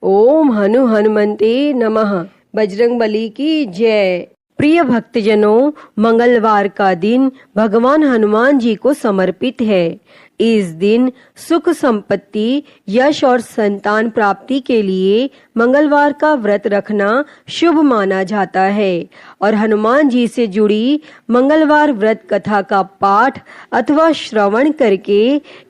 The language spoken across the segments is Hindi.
ओम हनुमन्ते नमः। बजरंगबली की जय। प्रिय भक्तजनों, मंगलवार का दिन भगवान हनुमान जी को समर्पित है। इस दिन सुख संपत्ति, यश और संतान प्राप्ति के लिए मंगलवार का व्रत रखना शुभ माना जाता है और हनुमान जी से जुड़ी मंगलवार व्रत कथा का पाठ अथवा श्रवण करके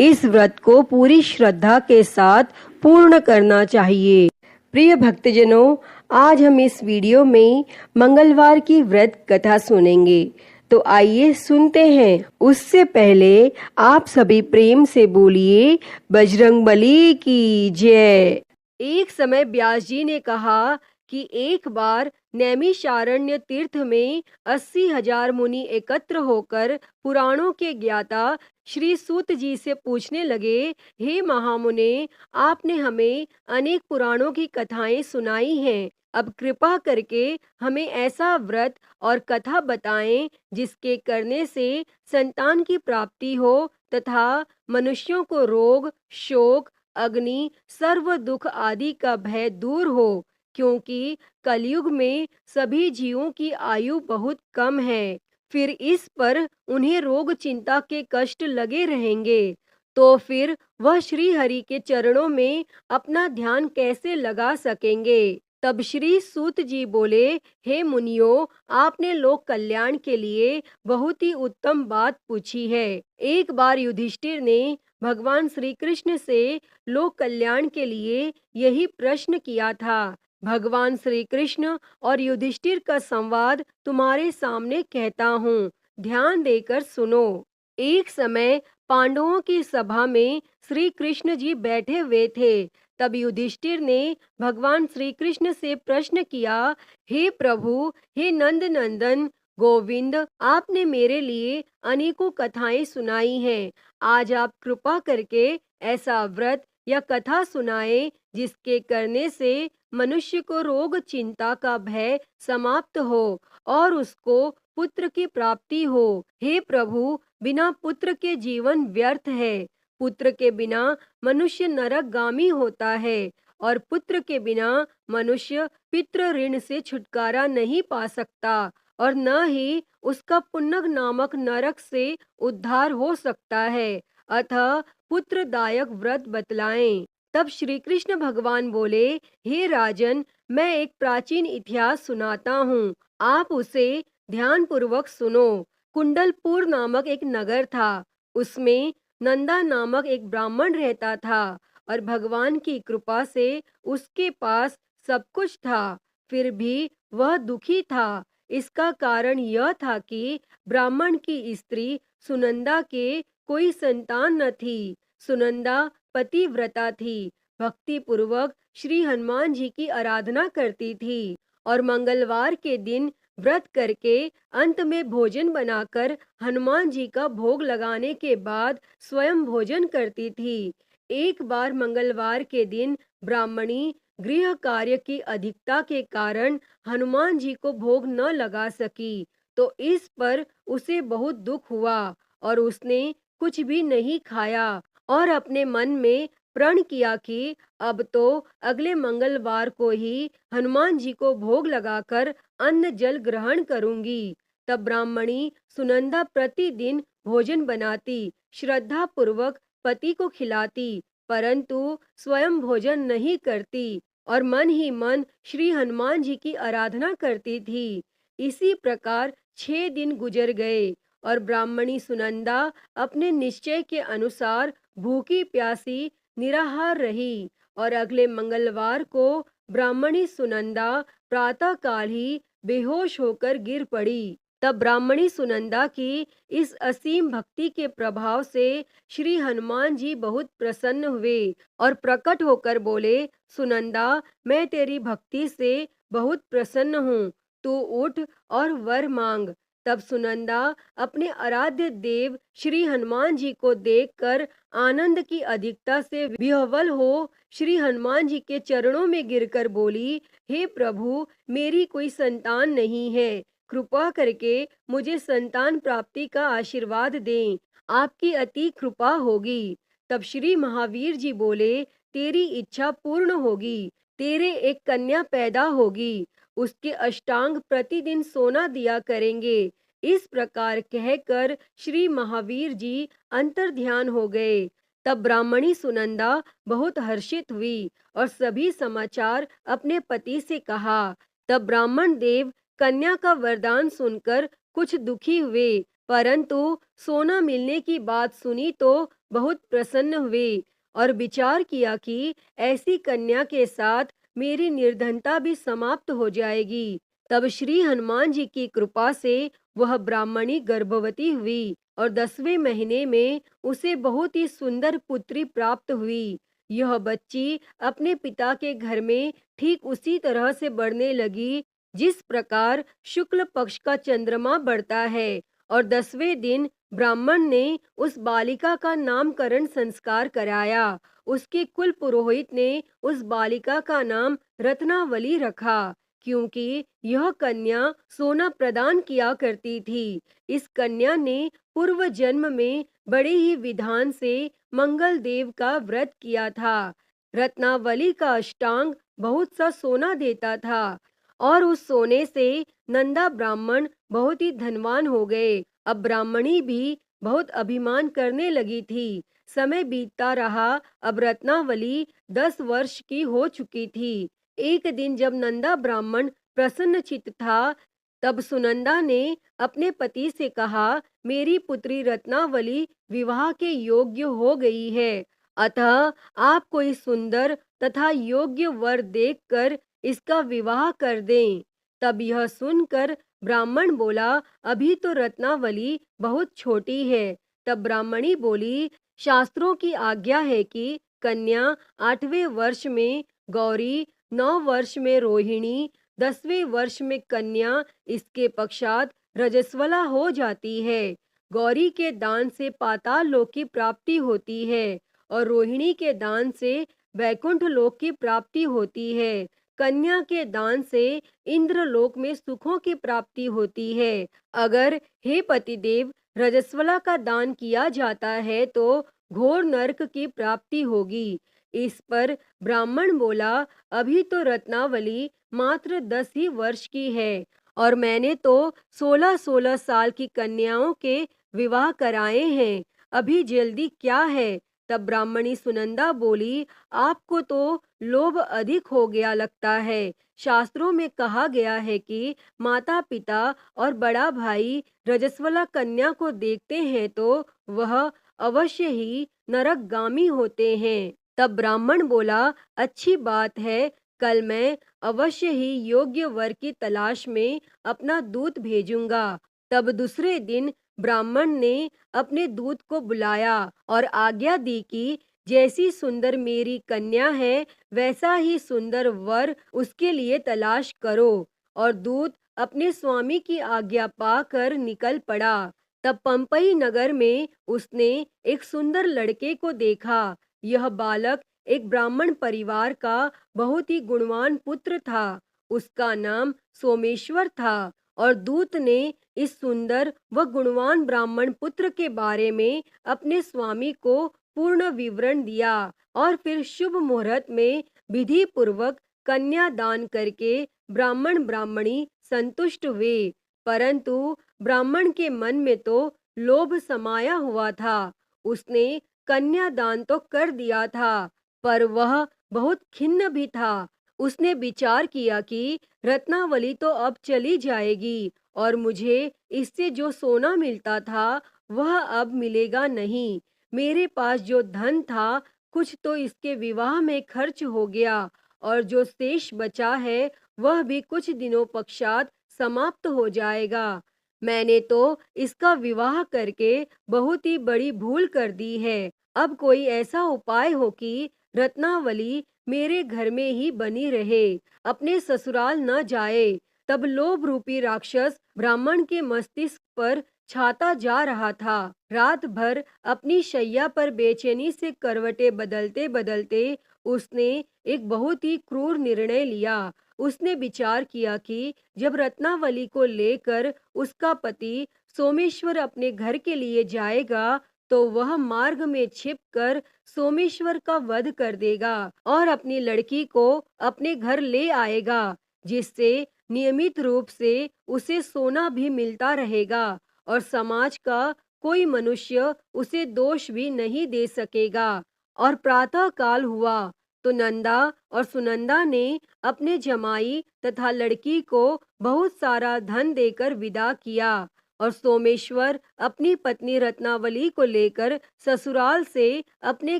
इस व्रत को पूरी श्रद्धा के साथ पूर्ण करना चाहिए। प्रिय भक्तजनों, आज हम इस वीडियो में मंगलवार की व्रत कथा सुनेंगे, तो आइए सुनते हैं। उससे पहले आप सभी प्रेम से बोलिए बजरंगबली की जय। एक समय व्यास जी ने कहा कि एक बार नैमिषारण्य तीर्थ में 80,000 मुनि एकत्र होकर पुराणों के ज्ञाता श्री सूत जी से पूछने लगे, हे महामुने, आपने हमें अनेक पुराणों की कथाएं सुनाई हैं। अब कृपा करके हमें ऐसा व्रत और कथा बताएं जिसके करने से संतान की प्राप्ति हो तथा मनुष्यों को रोग, शोक, अग्नि, सर्व दुख आदि का भय दूर हो, क्योंकि कलयुग में सभी जीवों की आयु बहुत कम है। फिर इस पर उन्हें रोग चिंता के कष्ट लगे रहेंगे, तो फिर वह श्री हरि के चरणों में अपना ध्यान कैसे लगा सकेंगे। तब श्री सूत जी बोले, हे मुनियों, आपने लोक कल्याण के लिए बहुत ही उत्तम बात पूछी है। एक बार युधिष्ठिर ने भगवान श्री कृष्ण से लोक कल्याण के लिए यही प्रश्न किया था। भगवान श्री कृष्ण और युधिष्ठिर का संवाद तुम्हारे सामने कहता हूँ, ध्यान देकर सुनो। एक समय पांडवों की सभा में श्री कृष्ण जी बैठे हुए थे। तब युधिष्ठिर ने भगवान श्री कृष्ण से प्रश्न किया, हे प्रभु, हे नंद नंदन गोविंद, आपने मेरे लिए अनेकों कथाएं सुनाई हैं। आज आप कृपा करके ऐसा व्रत या कथा सुनाएं जिसके करने से मनुष्य को रोग चिंता का भय समाप्त हो और उसको पुत्र की प्राप्ति हो। हे प्रभु, बिना पुत्र के जीवन व्यर्थ है। पुत्र के बिना मनुष्य नरकगामी होता है और पुत्र के बिना मनुष्य पितृ ऋण से छुटकारा नहीं पा सकता और न ही उसका पुण्य नामक नरक से उद्धार हो सकता है। अतः पुत्रदायक व्रत बतलाएं। तब श्री कृष्ण भगवान बोले, हे राजन, मैं एक प्राचीन इतिहास सुनाता हूँ, आप उसे ध्यान पूर्वक सुनो। कुंडलपुर नामक एक नगर था। उसमें नंदा नामक एक ब्राह्मण रहता था और भगवान की कृपा से उसके पास सब कुछ था। फिर भी वह दुखी था। इसका कारण यह था कि ब्राह्मण की स्त्री सुनंदा के कोई संतान न थी। सुनंदा पतिव्रता थी, भक्ति पूर्वक श्री हनुमान जी की आराधना करती थी और मंगलवार के दिन व्रत करके अंत में भोजन बनाकर हनुमान जी का भोग लगाने के बाद स्वयं भोजन करती थी। एक बार मंगलवार के दिन ब्राह्मणी गृह कार्य की अधिकता के कारण हनुमान जी को भोग न लगा सकी, तो इस पर उसे बहुत दुख हुआ और उसने कुछ भी नहीं खाया और अपने मन में प्रण किया कि अब तो अगले मंगलवार को ही हनुमान जी को भोग लगाकर अन्न जल ग्रहण करूंगी। तब ब्राह्मणी सुनंदा प्रतिदिन भोजन बनाती, श्रद्धा पूर्वक पति को खिलाती, परंतु स्वयं भोजन नहीं करती और मन ही मन श्री हनुमान जी की आराधना करती थी। इसी प्रकार 6 दिन गुजर गए और ब्राह्मणी सुनंदा अपने निश्चय के अनुसार भूखी प्यासी निराहार रही और अगले मंगलवार को ब्राह्मणी सुनंदा प्रातःकाल ही बेहोश होकर गिर पड़ी। तब ब्राह्मणी सुनंदा की इस असीम भक्ति के प्रभाव से श्री हनुमान जी बहुत प्रसन्न हुए और प्रकट होकर बोले, सुनंदा, मैं तेरी भक्ति से बहुत प्रसन्न हूँ, तू उठ और वर मांग। तब सुनंदा अपने आराध्य देव श्री हनुमान जी को देखकर आनंद की अधिकता से विह्वल हो श्री हनुमान जी के चरणों में गिरकर बोली, हे प्रभु, मेरी कोई संतान नहीं है, कृपा करके मुझे संतान प्राप्ति का आशीर्वाद दें, आपकी अति कृपा होगी। तब श्री महावीर जी बोले, तेरी इच्छा पूर्ण होगी, तेरे एक कन्या पैदा होगी, उसके अष्टांग प्रतिदिन सोना दिया करेंगे। इस प्रकार कहकर श्री महावीर जी अंतर्ध्यान हो गए। तब ब्राह्मणी सुनंदा बहुत हर्षित हुई और सभी समाचार अपने पति से कहा। तब ब्राह्मण देव कन्या का वरदान सुनकर कुछ दुखी हुए, परंतु सोना मिलने की बात सुनी तो बहुत प्रसन्न हुए और विचार किया कि ऐसी कन्या के साथ मेरी निर्धनता भी समाप्त हो जाएगी। तब श्री हनुमान जी की कृपा से वह ब्राह्मणी गर्भवती हुई और 10वें महीने में उसे बहुत ही सुंदर पुत्री प्राप्त हुई। यह बच्ची अपने पिता के घर में ठीक उसी तरह से बढ़ने लगी जिस प्रकार शुक्ल पक्ष का चंद्रमा बढ़ता है। और 10वें दिन ब्राह्मण ने उस बालिका का नामकरण संस्कार कराया। उसके कुल पुरोहित ने उस बालिका का नाम रत्नावली रखा, क्योंकि यह कन्या सोना प्रदान किया करती थी। इस कन्या ने पूर्व जन्म में बड़े ही विधान से मंगल देव का व्रत किया था। रत्नावली का अष्टांग बहुत सा सोना देता था और उस सोने से नंदा ब्राह्मण बहुत ही धनवान हो गए। अब ब्राह्मणी भी बहुत अभिमान करने लगी थी। समय बीतता रहा। अब रत्नावली 10 वर्ष की हो चुकी थी। एक दिन जब नंदा ब्राह्मण प्रसन्न चित्त था, तब सुनंदा ने अपने पति से कहा, मेरी पुत्री रत्नावली विवाह के योग्य हो गई है, अतः आप कोई सुंदर तथा योग्य वर देखकर इसका विवाह कर दें। तब यह सुनकर ब्राह्मण बोला, अभी तो रत्नावली बहुत छोटी है। तब ब्राह्मणी बोली, शास्त्रों की आज्ञा है कि कन्या 8वें वर्ष में गौरी, 9 वर्ष में रोहिणी, 10वें वर्ष में कन्या, इसके पश्चात रजस्वला हो जाती है। गौरी के दान से पाताल लोक की प्राप्ति होती है और रोहिणी के दान से वैकुंठ लोक की प्राप्ति होती है। कन्या के दान से इंद्रलोक में सुखों की प्राप्ति होती है। अगर हे पतिदेव रजस्वला का दान किया जाता है तो घोर नरक की प्राप्ति होगी। इस पर ब्राह्मण बोला, अभी तो रत्नावली मात्र 10 ही वर्ष की है और मैंने तो 16-16 साल की कन्याओं के विवाह कराए हैं, अभी जल्दी क्या है। तब ब्राह्मणी सुनंदा बोली, आपको तो लोभ अधिक हो गया लगता है। शास्त्रों में कहा गया है कि माता पिता और बड़ा भाई रजस्वला कन्या को देखते हैं तो वह अवश्य ही नरकगामी होते हैं। तब ब्राह्मण बोला, अच्छी बात है, कल मैं अवश्य ही योग्य वर की तलाश में अपना दूत भेजूंगा। तब दूसरे दिन ब्राह्मण ने अपने दूत को बुलाया और आज्ञा दी कि जैसी सुंदर मेरी कन्या है वैसा ही सुंदर वर उसके लिए तलाश करो। और दूत अपने स्वामी की आज्ञा पाकर निकल पड़ा। तब पंपई नगर में उसने एक सुंदर लड़के को देखा। यह बालक एक ब्राह्मण परिवार का बहुत ही गुणवान पुत्र था। उसका नाम सोमेश्वर था और दूत ने इस सुंदर व गुणवान ब्राह्मण पुत्र के बारे में अपने स्वामी को पूर्ण विवरण दिया और फिर शुभ मुहूर्त में विधि पूर्वक कन्या दान करके ब्राह्मण ब्राह्मणी संतुष्ट हुए। परंतु ब्राह्मण के मन में तो लोभ समाया हुआ था। उसने कन्या दान तो कर दिया था, पर वह बहुत खिन्न भी था। उसने विचार किया कि रत्नावली तो अब चली जाएगी और मुझे इससे जो सोना मिलता था वह अब मिलेगा नहीं। मेरे पास जो धन था कुछ तो इसके विवाह में खर्च हो गया और जो शेष बचा है वह भी कुछ दिनों पश्चात समाप्त हो जाएगा। मैंने तो इसका विवाह करके बहुत ही बड़ी भूल कर दी है। अब कोई ऐसा उपाय हो कि रत्नावली मेरे घर में ही बनी रहे, अपने ससुराल न जाए। तब लोभ रूपी राक्षस ब्राह्मण के मस्तिष्क पर छाता जा रहा था। रात भर अपनी शैया पर बेचैनी से करवटें बदलते बदलते उसने एक बहुत ही क्रूर निर्णय लिया। उसने विचार किया कि जब रत्नावली को लेकर उसका पति सोमेश्वर अपने घर के लिए जाएगा तो वह मार्ग में छिपकर सोमेश्वर का वध कर देगा और अपनी लड़की को अपने घर ले आएगा, जिससे नियमित रूप से उसे सोना भी मिलता रहेगा और समाज का कोई मनुष्य उसे दोष भी नहीं दे सकेगा। और प्रातः काल हुआ तो नंदा और सुनंदा ने अपने जमाई तथा लड़की को बहुत सारा धन देकर विदा किया और सोमेश्वर अपनी पत्नी रत्नावली को लेकर ससुराल से अपने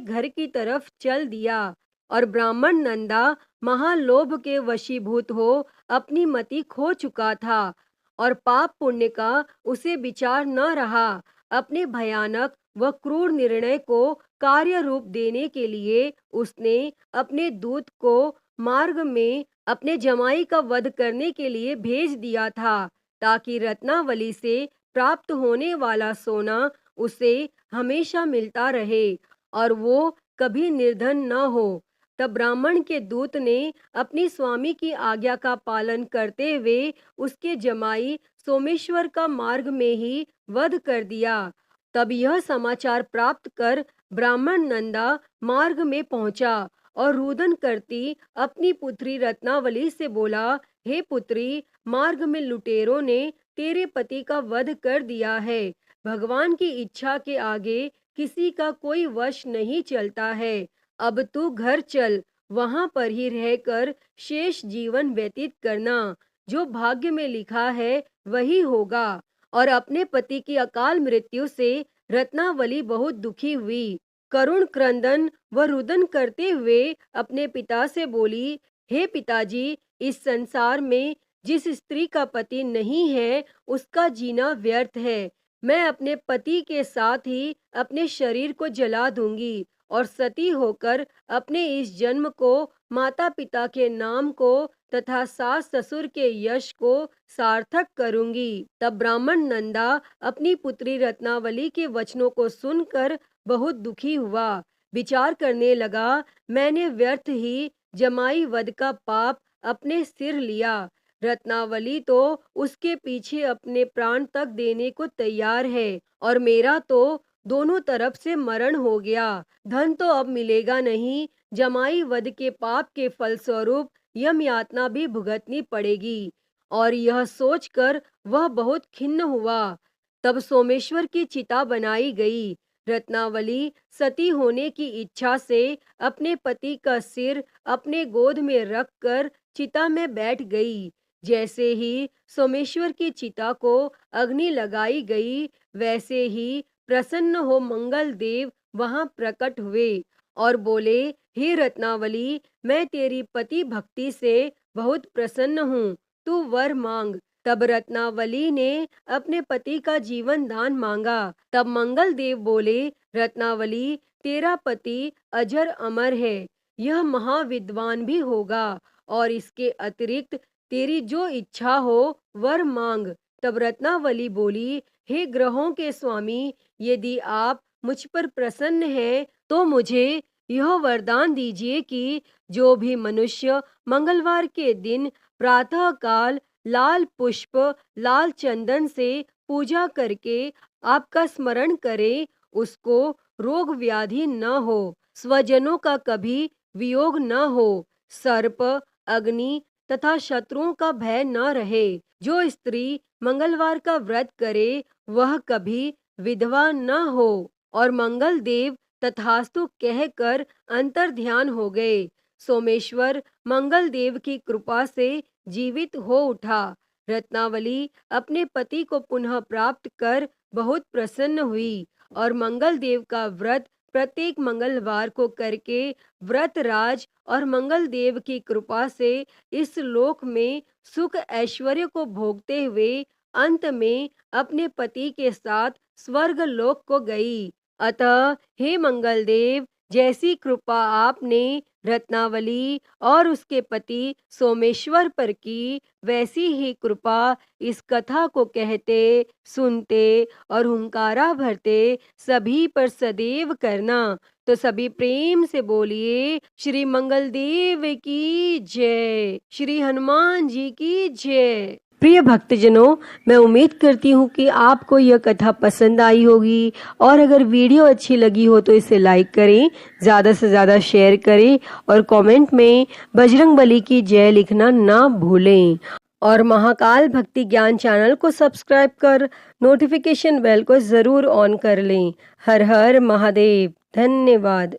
घर की तरफ चल दिया। और ब्राह्मण नंदा महालोभ के वशीभूत हो अपनी मति खो चुका था और पाप पुण्य का उसे विचार न रहा। अपने भयानक व क्रूर निर्णय को कार्य रूप देने के लिए उसने अपने दूत को मार्ग में अपने जमाई का वध करने के लिए भेज दिया था, ताकि रत्नावली से प्राप्त होने वाला सोना उसे हमेशा मिलता रहे और वो कभी निर्धन न हो। तब ब्राह्मण के दूत ने अपनी स्वामी की आज्ञा का पालन करते हुए उसके जमाई सोमेश्वर का मार्ग में ही वध कर दिया। तब यह समाचार प्राप्त कर ब्राह्मण नंदा मार्ग में पहुंचा और रुदन करती अपनी पुत्री रत्नावली से बोला, हे पुत्री, मार्ग में लुटेरों ने तेरे पति का वध कर दिया है। भगवान की इच्छा के आगे किसी का कोई वश नहीं चलता है। अब तू घर चल, वहां पर ही रहकर शेष जीवन व्यतीत करना। जो भाग्य में लिखा है वही होगा। और अपने पति की अकाल मृत्यु से रत्नावली बहुत दुखी हुई। करुण क्रंदन व रुदन करते हुए अपने पिता से बोली, हे पिताजी, इस संसार में जिस स्त्री का पति नहीं है उसका जीना व्यर्थ है। मैं अपने पति के साथ ही अपने शरीर को जला दूंगी और सती होकर अपने इस जन्म को, माता पिता के नाम को तथा सास ससुर के यश को सार्थक करूंगी। तब ब्राह्मण नंदा अपनी पुत्री रत्नावली के वचनों को सुनकर बहुत दुखी हुआ। विचार करने लगा, मैंने व्यर्थ ही जमाई वध का पाप अपने सिर लिया। रत्नावली तो उसके पीछे अपने प्राण तक देने को तैयार है और मेरा तो दोनों तरफ से मरण हो गया। धन तो अब मिलेगा नहीं, जमाई वध के पाप के फलस्वरूप यम यातना भी भुगतनी पड़ेगी। और यह सोचकर वह बहुत खिन्न हुआ। तब सोमेश्वर की चिता बनाई गई। रत्नावली सती होने की इच्छा से अपने पति का सिर अपने गोद में रखकर चिता में बैठ गई। जैसे ही सोमेश्वर की चिता को अग्नि लगाई गई, वैसे ही प्रसन्न हो मंगल देव वहां प्रकट हुए और बोले, हे रत्नावली, मैं तेरी पति भक्ति से बहुत प्रसन्न हूँ, तू वर मांग। तब रत्नावली ने अपने पति का जीवन दान मांगा। तब मंगल देव बोले, रत्नावली, तेरा पति अजर अमर है, यह महाविद्वान भी होगा और इसके अतिरिक्त तेरी जो इच्छा हो वर मांग। तब रत्नावली बोली, हे ग्रहों के स्वामी, यदि आप मुझ पर प्रसन्न हैं तो मुझे यह वरदान दीजिए कि जो भी मनुष्य मंगलवार के दिन प्रातः काल लाल पुष्प लाल चंदन से पूजा करके आपका स्मरण करे, उसको रोग व्याधि न हो, स्वजनों का कभी वियोग न हो, सर्प अग्नि तथा शत्रुओं का भय न रहे। जो स्त्री मंगलवार का व्रत करे वह कभी विधवा न हो। और मंगल देव तथास्तु कहकर अंतर ध्यान हो गए। सोमेश्वर मंगल देव की कृपा से जीवित हो उठा। रत्नावली अपने पति को पुनः प्राप्त कर बहुत प्रसन्न हुई और मंगल देव का व्रत प्रत्येक मंगलवार को करके व्रत राज और मंगल देव की कृपा से इस लोक में सुख ऐश्वर्य को भोगते हुए अंत में अपने पति के साथ स्वर्ग लोक को गई। अतः हे मंगल देव, जैसी कृपा आपने रत्नावली और उसके पति सोमेश्वर पर की, वैसी ही कृपा इस कथा को कहते सुनते और हुंकारा भरते सभी पर सदैव करना। तो सभी प्रेम से बोलिए, श्री मंगल देव की जय, श्री हनुमान जी की जय। प्रिय भक्तजनों, मैं उम्मीद करती हूँ कि आपको यह कथा पसंद आई होगी और अगर वीडियो अच्छी लगी हो तो इसे लाइक करें, ज़्यादा से ज़्यादा शेयर करें और कमेंट में बजरंग बली की जय लिखना ना भूलें। और महाकाल भक्ति ज्ञान चैनल को सब्सक्राइब कर नोटिफिकेशन बेल को ज़रूर ऑन कर लें। हर हर महादेव। धन्यवाद।